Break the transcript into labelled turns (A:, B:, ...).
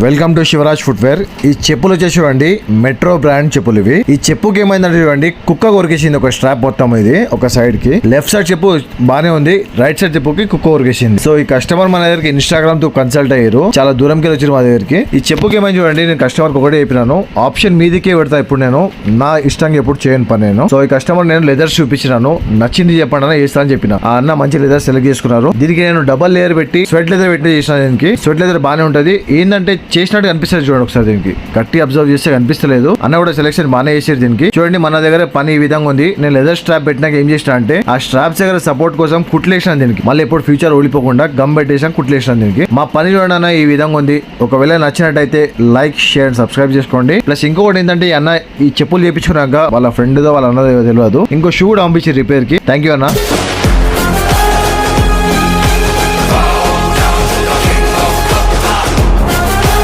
A: Welcome to Shivraj footwear. ఈ చెప్పులు వచ్చేసి చూడండి మెట్రో బ్రాండ్ చెప్పులు ఇవి. ఈ చెప్పుకి ఏమైందంటే చూడండి కుక్క కొరికేసింది ఒక స్ట్రాప్ మొత్తం. ఇది ఒక సైడ్ కి లెఫ్ట్ సైడ్ చెప్పు బానే ఉంది, రైట్ సైడ్ చెప్పుకి కుక్క కొరికేసింది. సో ఈ కస్టమర్ మన దగ్గరికి ఇన్స్టాగ్రామ్ తో కన్సల్ట్ అయ్యారు, చాలా దూరంకి వచ్చారు మా దగ్గరికి. ఈ చెప్పుకి ఏమైంది చూడండి, నేను కస్టమర్ ఒకటే చెప్పినాను, ఆప్షన్ మీదికే పెడతా ఇప్పుడు, నేను నా ఇష్టంగా ఎప్పుడు చేయను పని నేను. సో ఈ కస్టమర్ నేను లెదర్స్ చూపించినాను, నచ్చింది చెప్పండి అని చేస్తా అని చెప్పిన. ఆ అన్న మంచి లెదర్ సెలెక్ట్ చేసుకున్నారు. దీనికి నేను డబల్ లేయర్ పెట్టి స్వెట్ లెదర్ పెట్టి చేసిన. దీనికి స్వెట్ లెదర్ బానే ఉంటది. ఏంటంటే చేసినట్టు కనిపిస్తుంది చూడండి ఒకసారి, దీనికి గట్టి అబ్జర్వ్ చేస్తే కనిపిస్తలేదు. అన్న కూడా సెలెక్షన్ బాగానే చేసారు దీనికి. చూడండి మన దగ్గర పని ఈ విధంగా ఉంది. నేను లెదర్ స్ట్రాప్ పెట్టినాక ఏం చేసిన అంటే ఆ స్ట్రాప్స్ దగ్గర సపోర్ట్ కోసం కుట్లేసిన దీనికి, మళ్ళీ ఎప్పుడు ఫ్యూచర్ ఓడిపోకుండా గమ్ పెట్టేసాను కుట్లేసిన దీనికి. మా పని చూడండి ఈ విధంగా ఉంది. ఒకవేళ నచ్చినట్టయితే లైక్ షేర్ సబ్స్క్రైబ్ చేసుకోండి. ప్లస్ ఇంకొకటి ఏంటంటే ఈ అన్న ఈ చెప్పులు చేయించుకున్నాక వాళ్ళ ఫ్రెండ్ దో వాళ్ళ అన్నదో తెలియదు, ఇంకో షూ కూడా పంపించి రిపేర్ కి. థ్యాంక్ యూ అన్న.